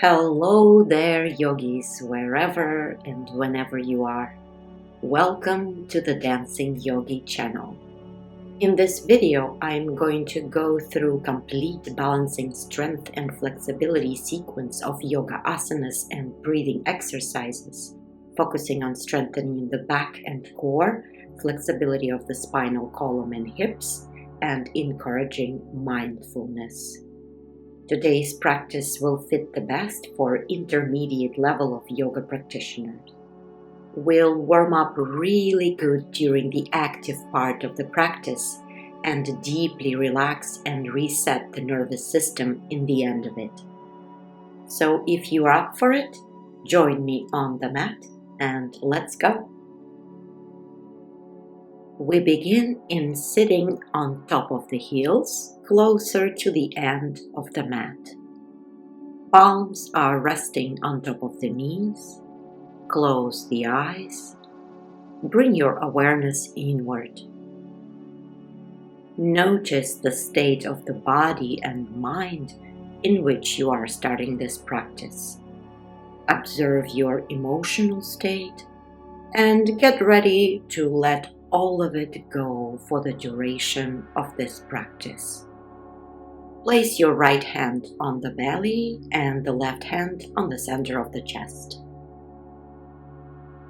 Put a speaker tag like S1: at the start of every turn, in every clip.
S1: Hello there, yogis, wherever and whenever you are. Welcome to the Dancing Yogi channel. In this video, I'm going to go through complete balancing strength and flexibility sequence of yoga asanas and breathing exercises, focusing on strengthening the back and core, flexibility of the spinal column and hips, and encouraging mindfulness. Today's practice will fit the best for intermediate level of yoga practitioners. We'll warm up really good during the active part of the practice and deeply relax and reset the nervous system in the end of it. So if you're up for it, join me on the mat and let's go. We begin in sitting on top of the heels, closer to the end of the mat. Palms are resting on top of the knees. Close the eyes. Bring your awareness inward. Notice the state of the body and mind in which you are starting this practice. Observe your emotional state and get ready to let all of it go for the duration of this practice. Place your right hand on the belly and the left hand on the center of the chest.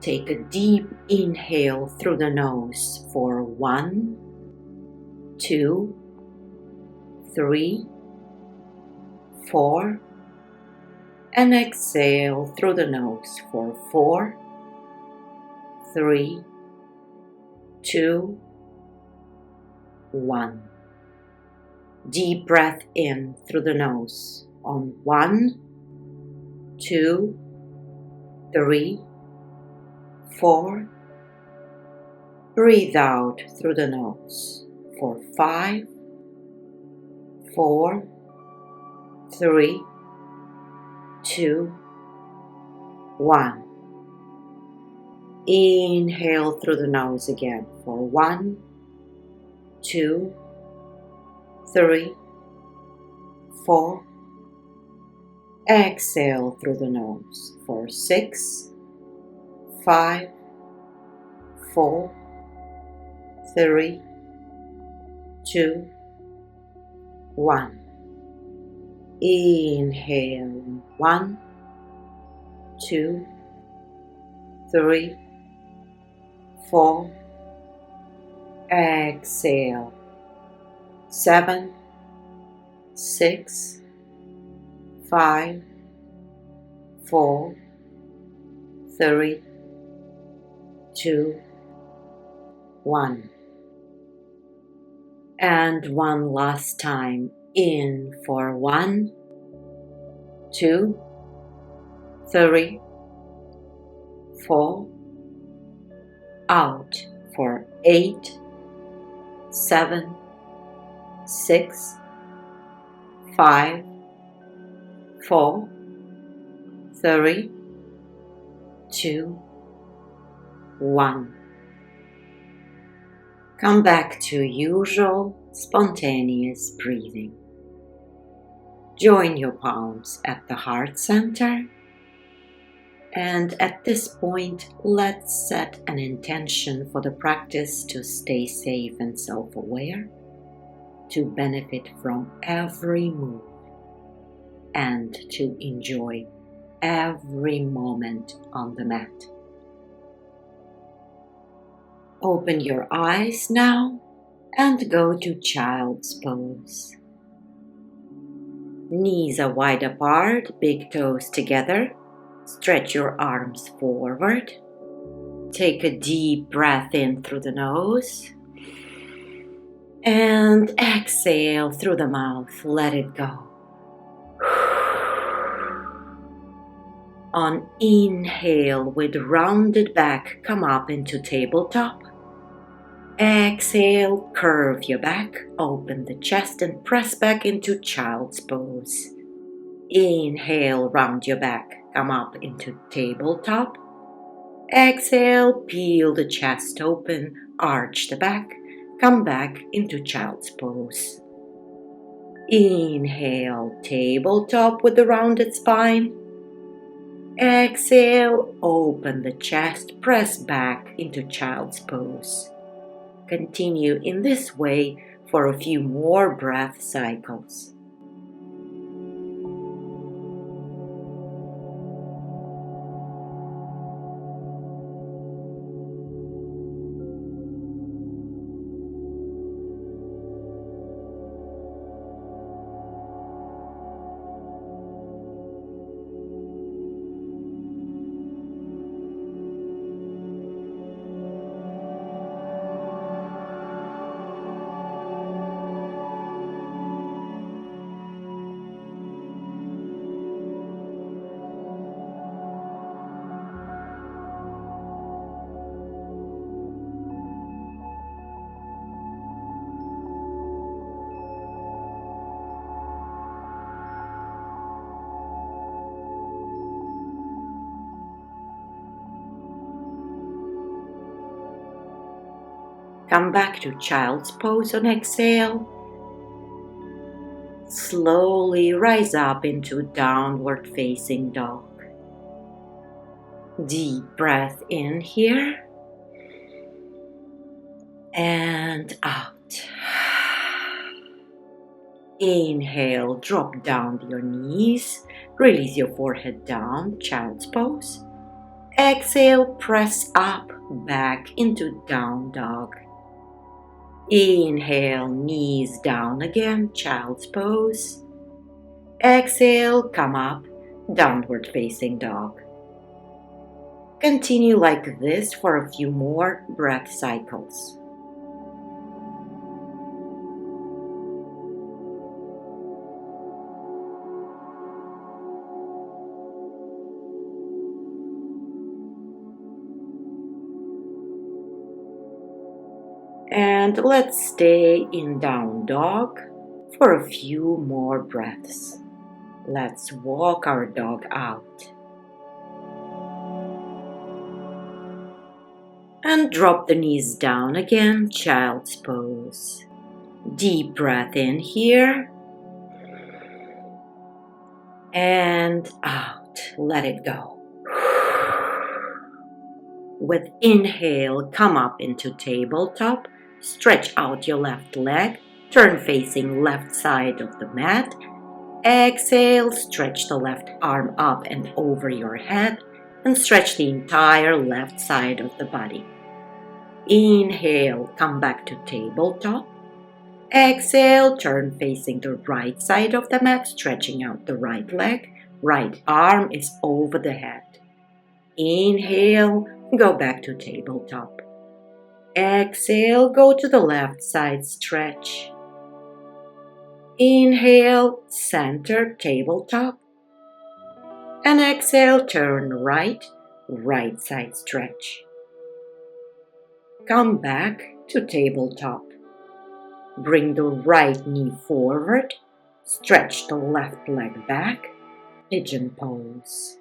S1: Take a deep inhale through the nose for 1, 2, 3, 4, and exhale through the nose for 4, 3, 2, 1. Deep breath in through the nose on 1, 2, 3, 4. Breathe out through the nose for 5, 4, 3, 2, 1. Inhale through the nose again for 1, 2, 3, 4. Exhale through the nose for 6, 5, 4, 3, 2, 1. Inhale 1, 2, 3, 4. Exhale 7, 6, 5, 4, 3, 2, 1. And one last time. In for 1, 2, 3, 4. Out for 8, 7, 6, 5, 4, 3, 2, 1. Come back to usual spontaneous breathing. Join your palms at the heart center. And at this point, let's set an intention for the practice to stay safe and self-aware, to benefit from every move, and to enjoy every moment on the mat. Open your eyes now and go to child's pose. Knees are wide apart, big toes together. Stretch your arms forward. Take a deep breath in through the nose. And exhale through the mouth. Let it go. On inhale, with rounded back, come up into tabletop. Exhale, curve your back, open the chest and press back into child's pose. Inhale, round your back, come up into tabletop. Exhale, peel the chest open, arch the back, come back into child's pose. Inhale, tabletop with the rounded spine. Exhale, open the chest, press back into child's pose. Continue in this way for a few more breath cycles. Come back to child's pose on exhale. Slowly rise up into downward facing dog. Deep breath in here and out. Inhale, drop down to your knees. Release your forehead down, child's pose. Exhale, press up, back into down dog. Inhale, knees down again, child's pose. Exhale, come up, downward facing dog. Continue like this for a few more breath cycles. And let's stay in down dog for a few more breaths. Let's walk our dog out. And drop the knees down again, child's pose. Deep breath in here. And out, let it go. With inhale, come up into tabletop. Stretch out your left leg, turn facing left side of the mat. Exhale, stretch the left arm up and over your head and stretch the entire left side of the body. Inhale, come back to tabletop. Exhale, turn facing the right side of the mat, stretching out the right leg. Right arm is over the head. Inhale, go back to tabletop. Exhale, go to the left side, stretch. Inhale, center, tabletop. And exhale, turn right, right side, stretch. Come back to tabletop. Bring the right knee forward, stretch the left leg back, pigeon pose.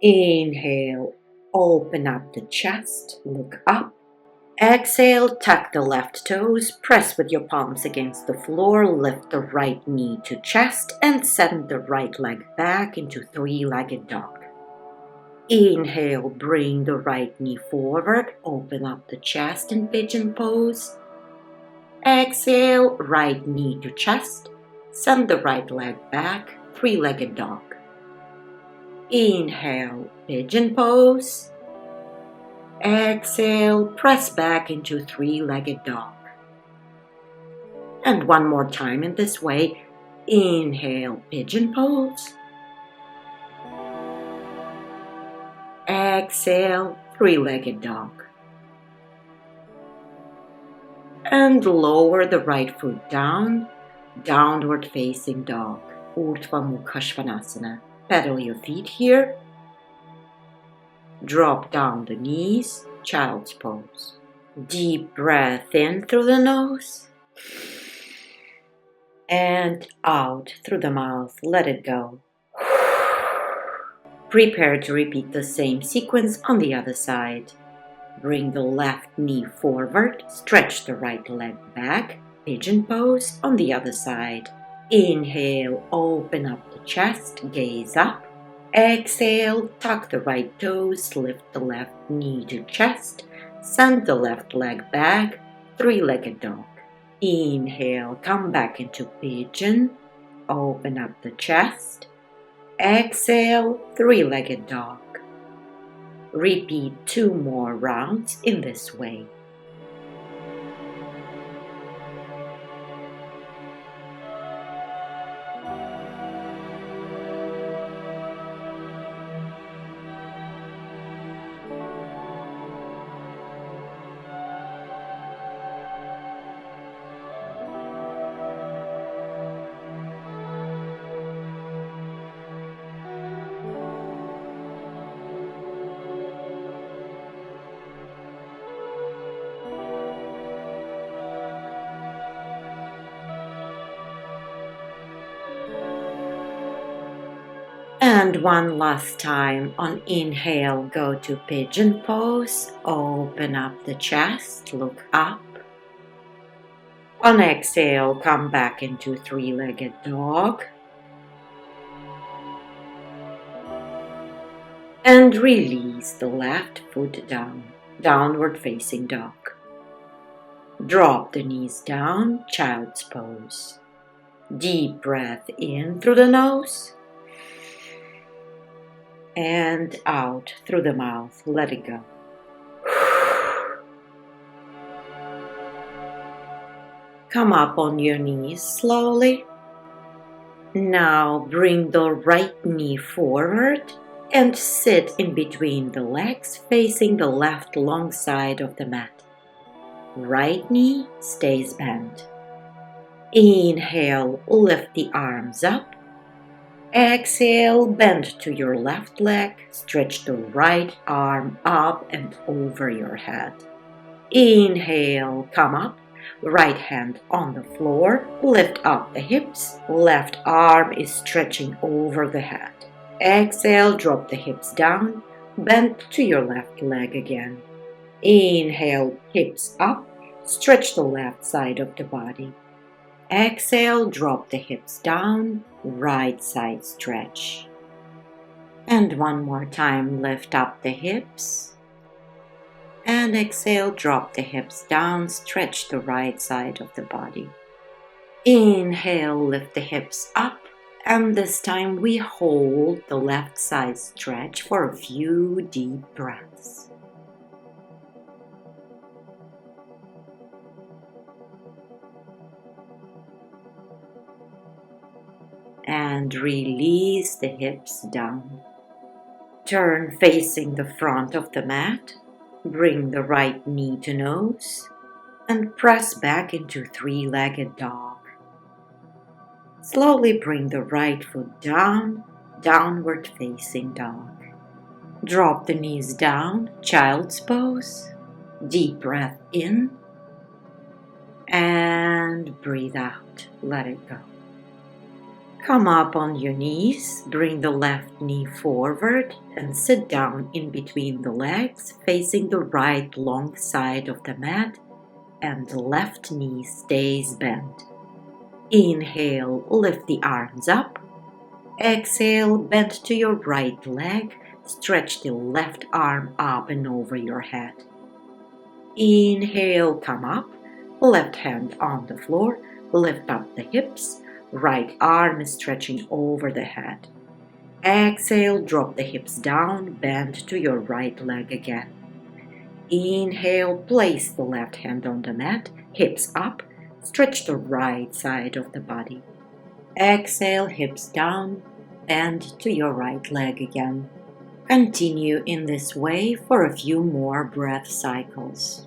S1: Inhale, open up the chest, look up. Exhale, tuck the left toes, press with your palms against the floor, lift the right knee to chest and send the right leg back into three-legged dog. Inhale, bring the right knee forward, open up the chest in pigeon pose. Exhale, right knee to chest, send the right leg back, three-legged dog. Inhale, pigeon pose. Exhale, press back into three-legged dog. And one more time in this way. Inhale, pigeon pose. Exhale, three-legged dog. And lower the right foot down, downward facing dog. Urdhva Mukha Svanasana. Pedal your feet here. Drop down the knees, child's pose. Deep breath in through the nose. And out through the mouth, let it go. Prepare to repeat the same sequence on the other side. Bring the left knee forward, stretch the right leg back, pigeon pose on the other side. Inhale, open up the chest, gaze up. Exhale, tuck the right toes, lift the left knee to chest, send the left leg back, three-legged dog. Inhale, come back into pigeon, open up the chest. Exhale, three-legged dog. Repeat 2 more rounds in this way. And one last time. On inhale, go to pigeon pose, open up the chest, look up. On exhale, come back into three-legged dog. And release the left foot down, downward facing dog. Drop the knees down, child's pose. Deep breath in through the nose. And out through the mouth. Let it go. Come up on your knees slowly. Now bring the right knee forward and sit in between the legs facing the left long side of the mat. Right knee stays bent. Inhale, lift the arms up. Exhale, bend to your left leg, stretch the right arm up and over your head. Inhale, come up, right hand on the floor, lift up the hips, left arm is stretching over the head. Exhale, drop the hips down, bend to your left leg again. Inhale, hips up, stretch the left side of the body. Exhale, drop the hips down, right side stretch. And one more time, lift up the hips. And exhale, drop the hips down, stretch the right side of the body. Inhale, lift the hips up. And this time we hold the left side stretch for a few deep breaths. And release the hips down. Turn facing the front of the mat. Bring the right knee to nose and press back into three-legged dog. Slowly bring the right foot down, downward facing dog. Drop the knees down, child's pose. Deep breath in and breathe out. Let it go. Come up on your knees, bring the left knee forward and sit down in between the legs, facing the right long side of the mat, and the left knee stays bent. Inhale, lift the arms up. Exhale, bend to your right leg, stretch the left arm up and over your head. Inhale, come up, left hand on the floor, lift up the hips. Right arm is stretching over the head. Exhale, drop the hips down, bend to your right leg again. Inhale, place the left hand on the mat, hips up, stretch the right side of the body. Exhale, hips down, bend to your right leg again. Continue in this way for a few more breath cycles.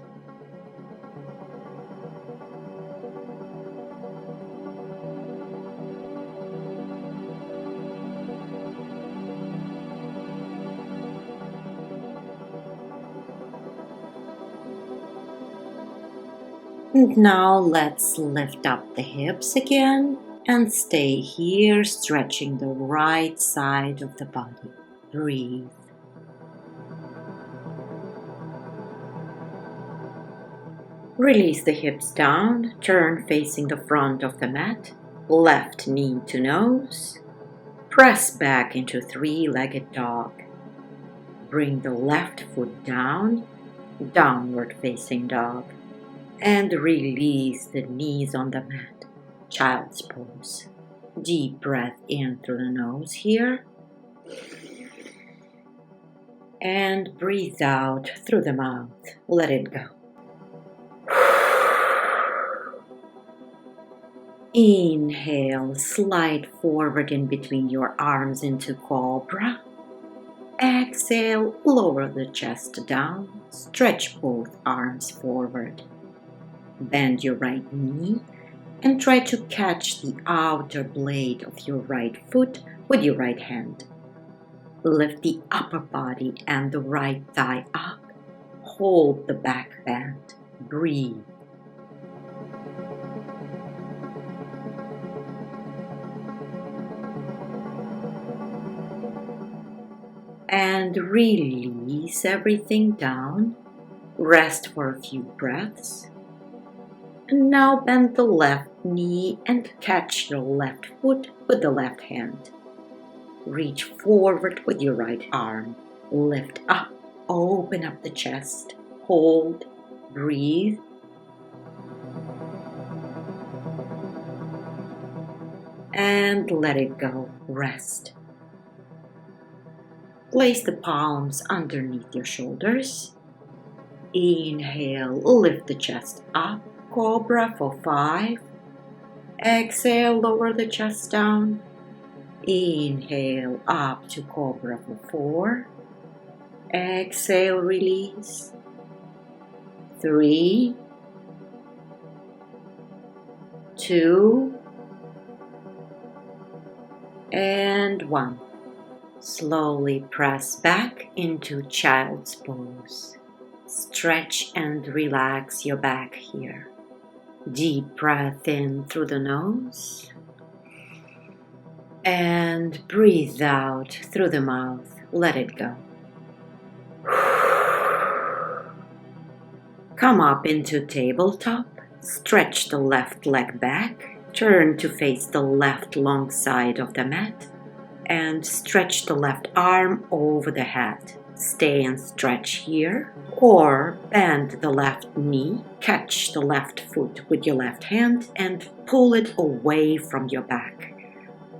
S1: And now let's lift up the hips again and stay here, stretching the right side of the body. Breathe. Release the hips down, turn facing the front of the mat, left knee to nose. Press back into three-legged dog. Bring the left foot down, downward facing dog. And release the knees on the mat, child's pose. Deep breath in through the nose here. And breathe out through the mouth. Let it go. Inhale, slide forward in between your arms into cobra. Exhale, lower the chest down. Stretch both arms forward. Bend your right knee and try to catch the outer blade of your right foot with your right hand. Lift the upper body and the right thigh up. Hold the back bend. Breathe. And release everything down. Rest for a few breaths. And now bend the left knee and catch the left foot with the left hand. Reach forward with your right arm. Lift up. Open up the chest. Hold. Breathe. And let it go. Rest. Place the palms underneath your shoulders. Inhale, lift the chest up. Cobra for 5. Exhale, lower the chest down. Inhale, up to cobra for 4. Exhale, release. 3, 2, and 1. Slowly press back into child's pose. Stretch and relax your back here. Deep breath in through the nose. And breathe out through the mouth. Let it go. Come up into tabletop. Stretch the left leg back. Turn to face the left long side of the mat. And stretch the left arm over the head. Stay and stretch here, or bend the left knee, catch the left foot with your left hand and pull it away from your back.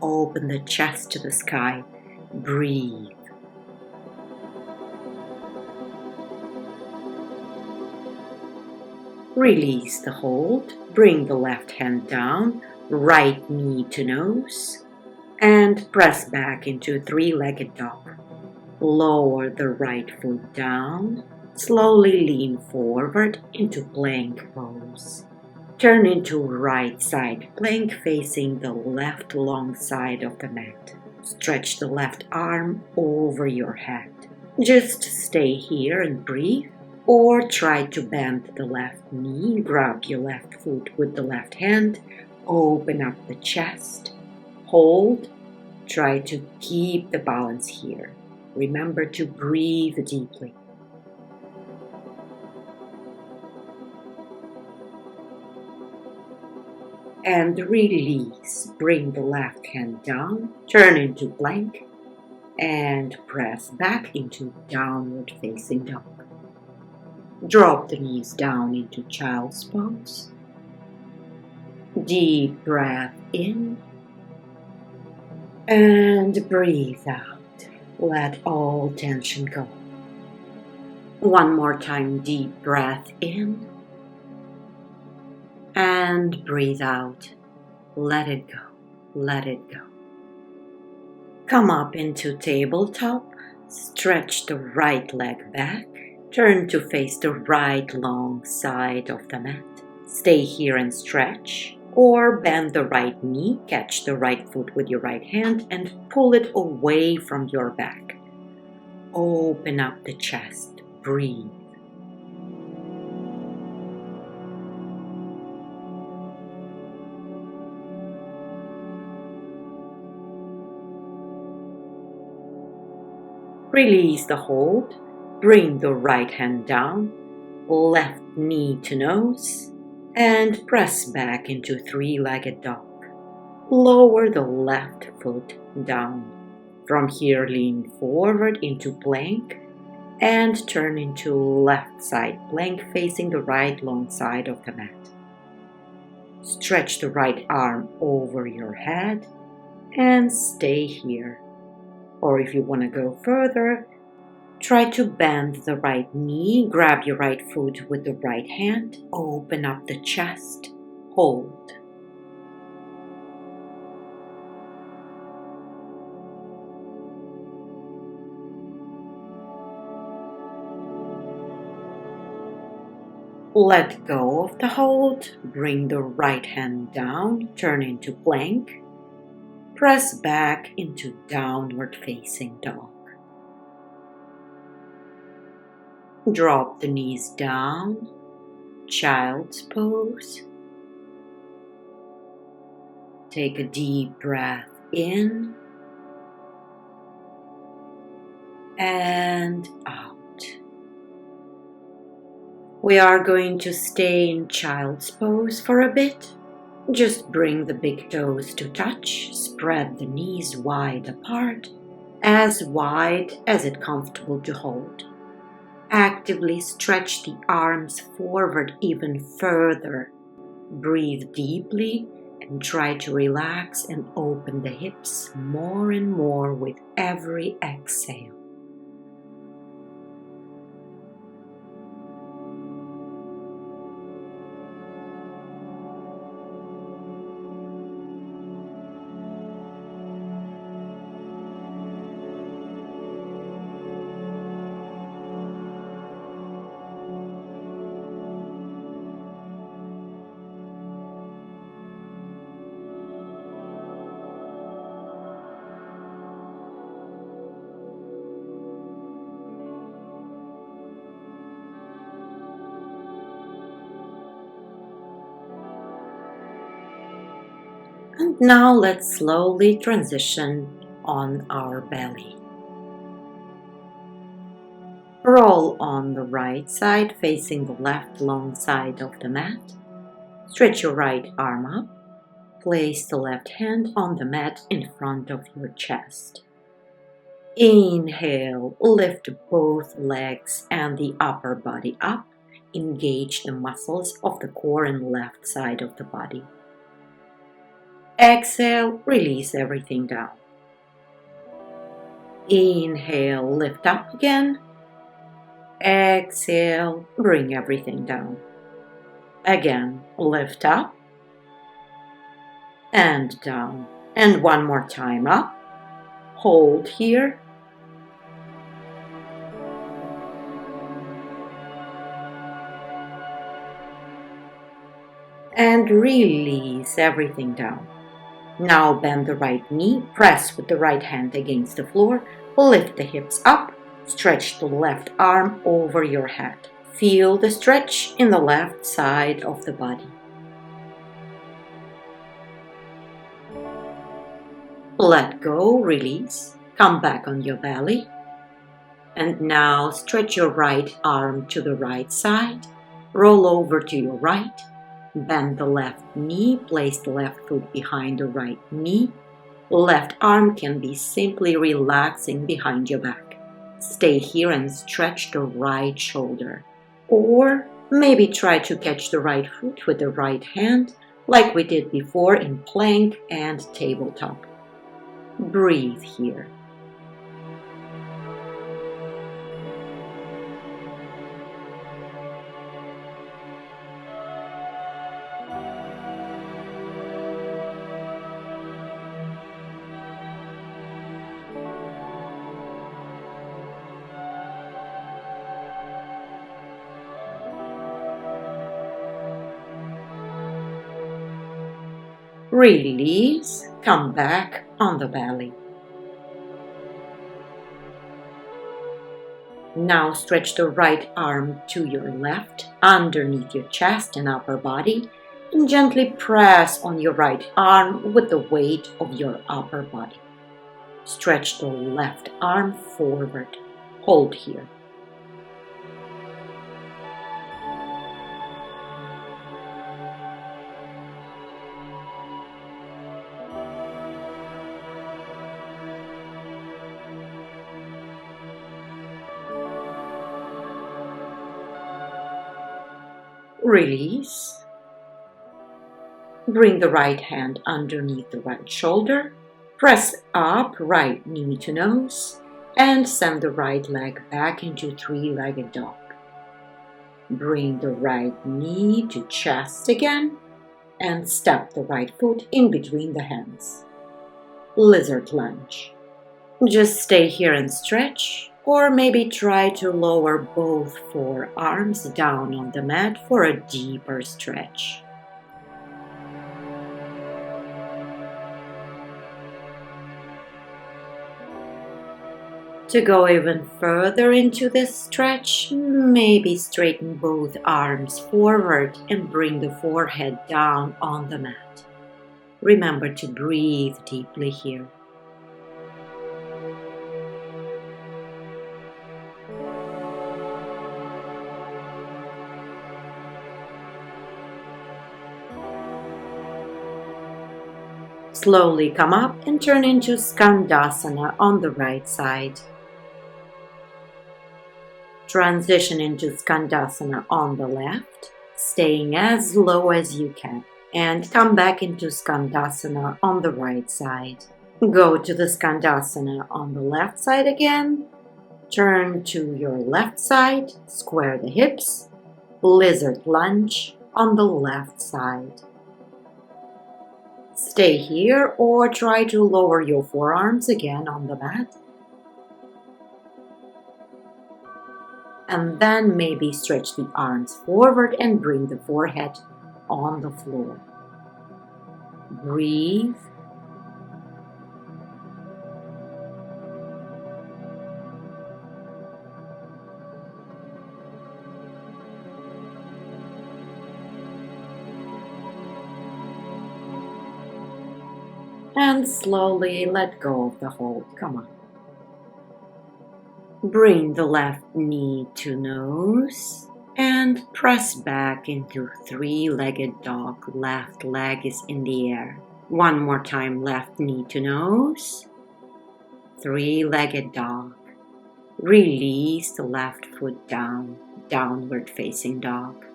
S1: Open the chest to the sky. Breathe. Release the hold. Bring the left hand down, right knee to nose. And press back into three-legged dog. Lower the right foot down. Slowly lean forward into plank pose. Turn into right side plank facing the left long side of the mat. Stretch the left arm over your head. Just stay here and breathe. Or try to bend the left knee. Grab your left foot with the left hand. Open up the chest. Hold. Try to keep the balance here. Remember to breathe deeply. And release. Bring the left hand down. Turn into plank. And press back into downward facing dog. Drop the knees down into child's pose. Deep breath in. And breathe out. Let all tension go. One more time, deep breath in. And breathe out. Let it go. Let it go. Come up into tabletop. Stretch the right leg back. Turn to face the right long side of the mat. Stay here and stretch. Or bend the right knee, catch the right foot with your right hand and pull it away from your back. Open up the chest. Breathe. Release the hold. Bring the right hand down, left knee to nose, and press back into three-legged dog. Lower the left foot down. From here, lean forward into plank and turn into left side plank facing the right long side of the mat. Stretch the right arm over your head and stay here. Or if you want to go further, try to bend the right knee, grab your right foot with the right hand, open up the chest, hold. Let go of the hold, bring the right hand down, turn into plank, press back into downward facing dog. Drop the knees down, child's pose. Take a deep breath in and out. We are going to stay in child's pose for a bit. Just bring the big toes to touch, spread the knees wide apart, as wide as it's comfortable to hold. Actively stretch the arms forward even further. Breathe deeply and try to relax and open the hips more and more with every exhale. And now let's slowly transition on our belly. Roll on the right side facing the left long side of the mat. Stretch your right arm up. Place the left hand on the mat in front of your chest. Inhale, lift both legs and the upper body up. Engage the muscles of the core and left side of the body. Exhale, release everything down. Inhale, lift up again. Exhale, bring everything down. Again, lift up and down. And one more time up. Hold here. And release everything down. Now bend the right knee, press with the right hand against the floor, lift the hips up, stretch the left arm over your head. Feel the stretch in the left side of the body. Let go, release, come back on your belly. And now stretch your right arm to the right side, roll over to your right, bend the left knee, place the left foot behind the right knee. Left arm can be simply relaxing behind your back. Stay here and stretch the right shoulder. Or maybe try to catch the right foot with the right hand, like we did before in plank and tabletop. Breathe here. Release, come back on the belly. Now stretch the right arm to your left, underneath your chest and upper body, and gently press on your right arm with the weight of your upper body. Stretch the left arm forward. Hold here. Release. Bring the right hand underneath the right shoulder. Press up right knee to nose and send the right leg back into three-legged dog. Bring the right knee to chest again and step the right foot in between the hands. Lizard lunge. Just stay here and stretch, or maybe try to lower both forearms down on the mat for a deeper stretch. To go even further into this stretch, maybe straighten both arms forward and bring the forehead down on the mat. Remember to breathe deeply here. Slowly come up and turn into Skandasana on the right side. Transition into Skandasana on the left, staying as low as you can, and come back into Skandasana on the right side. Go to the Skandasana on the left side again, turn to your left side, square the hips, lizard lunge on the left side. Stay here or try to lower your forearms again on the mat. And then maybe stretch the arms forward and bring the forehead on the floor. Breathe. And slowly let go of the hold. Come on. Bring the left knee to nose and press back into three-legged dog. Left leg is in the air. One more time, left knee to nose. Three-legged dog. Release the left foot down, downward facing dog.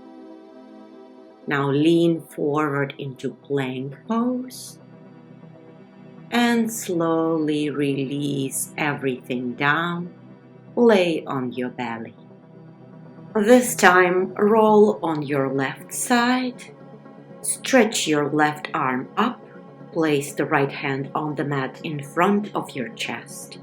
S1: Now lean forward into plank pose. And slowly release everything down. Lay on your belly. This time, roll on your left side. Stretch your left arm up. Place the right hand on the mat in front of your chest.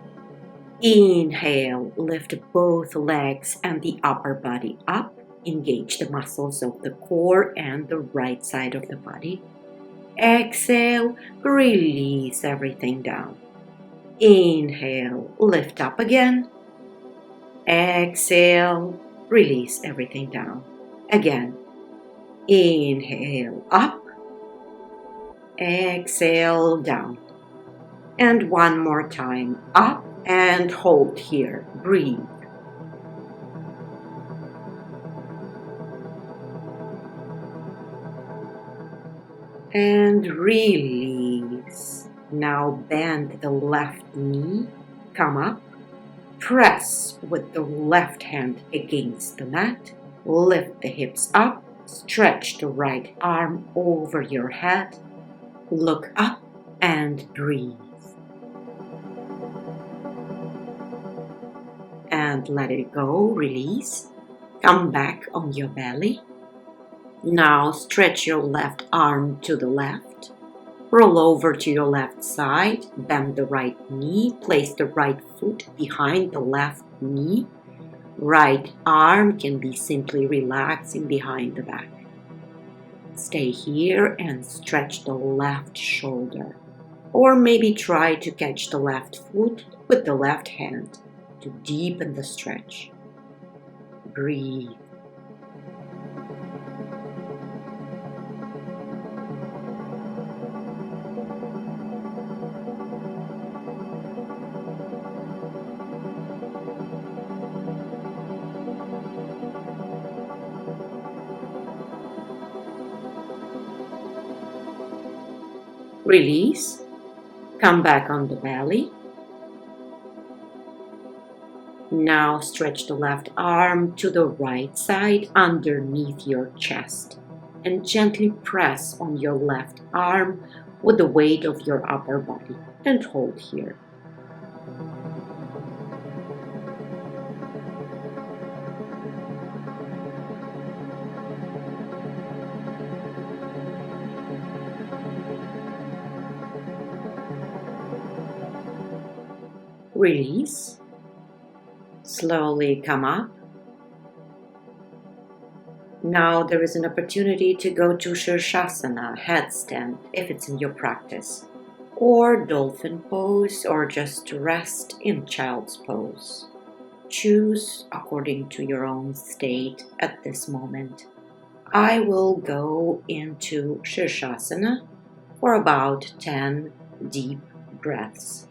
S1: Inhale, lift both legs and the upper body up. Engage the muscles of the core and the right side of the body. Exhale, release everything down. Inhale, lift up again. Exhale, release everything down. Again, inhale up, exhale down. And one more time, up and hold here. Breathe. And release. Now bend the left knee, come up. Press with the left hand against the mat. Lift the hips up. Stretch the right arm over your head. Look up and breathe. And let it go. Release. Come back on your belly. Now stretch your left arm to the left. Roll over to your left side, bend the right knee, place the right foot behind the left knee. Right arm can be simply relaxing behind the back. Stay here and stretch the left shoulder. Or maybe try to catch the left foot with the left hand to deepen the stretch. Breathe. Release. Come back on the belly. Now stretch the left arm to the right side underneath your chest and gently press on your left arm with the weight of your upper body and hold here. Release. Slowly come up. Now there is an opportunity to go to Shirshasana, headstand, if it's in your practice, or dolphin pose, or just rest in child's pose. Choose according to your own state at this moment. I will go into Shirshasana for about 10 deep breaths.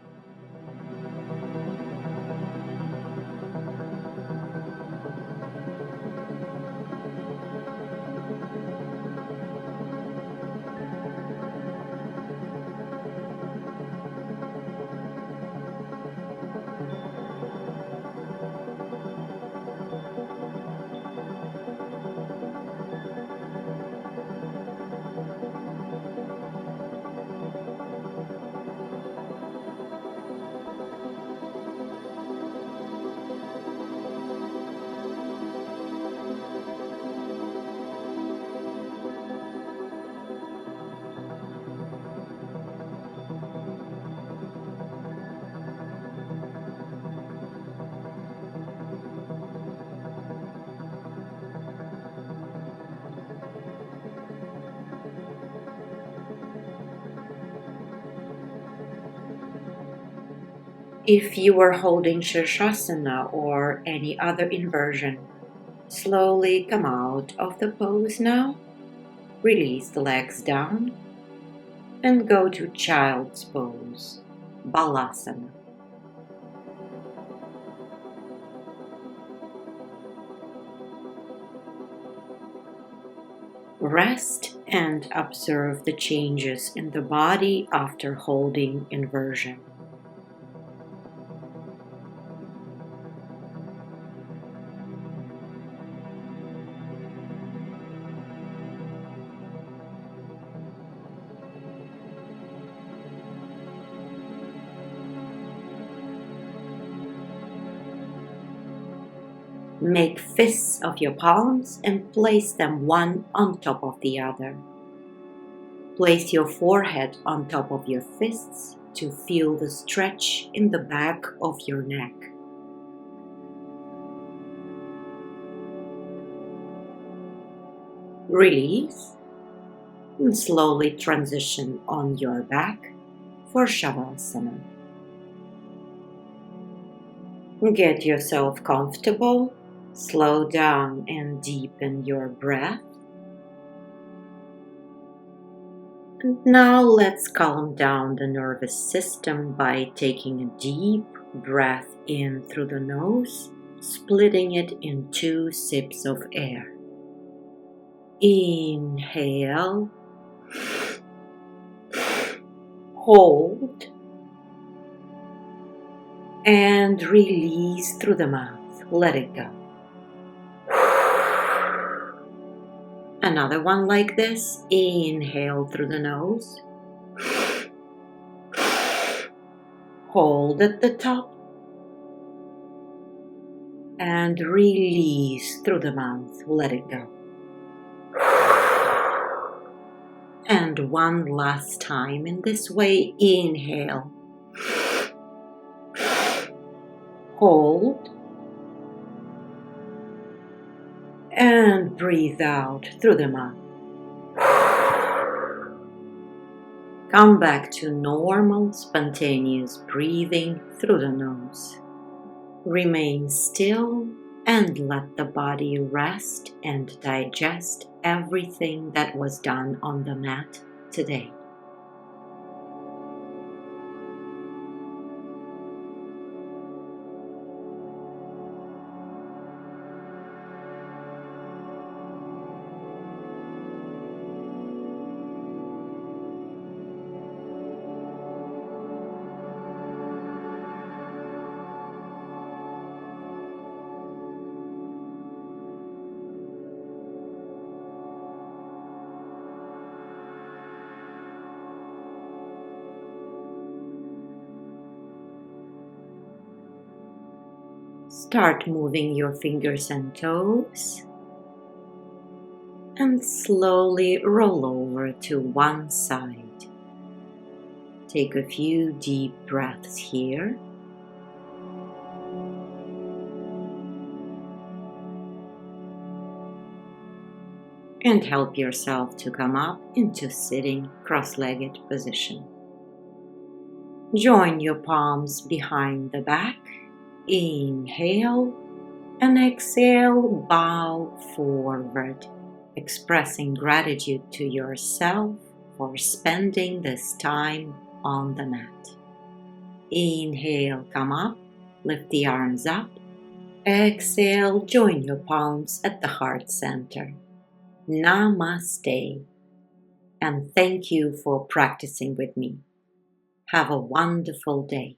S1: If you are holding Shirshasana or any other inversion, slowly come out of the pose now. Release the legs down and go to child's pose, Balasana. Rest and observe the changes in the body after holding inversion. Make fists of your palms and place them one on top of the other. Place your forehead on top of your fists to feel the stretch in the back of your neck. Release and slowly transition on your back for Shavasana. Get yourself comfortable. Slow down and deepen your breath. And now let's calm down the nervous system by taking a deep breath in through the nose, splitting it in 2 sips of air. Inhale, hold, and release through the mouth. Let it go. Another one like this. Inhale through the nose. Hold at the top. And release through the mouth. Let it go. And one last time in this way. Inhale. Hold. And breathe out through the mouth. Come back to normal, spontaneous breathing through the nose. Remain still and let the body rest and digest everything that was done on the mat today. Start moving your fingers and toes and slowly roll over to one side. Take a few deep breaths here. And help yourself to come up into sitting cross-legged position. Join your palms behind the back. Inhale and exhale, bow forward, expressing gratitude to yourself for spending this time on the mat. Inhale, come up, lift the arms up. Exhale, join your palms at the heart center. Namaste, and thank you for practicing with me. Have a wonderful day.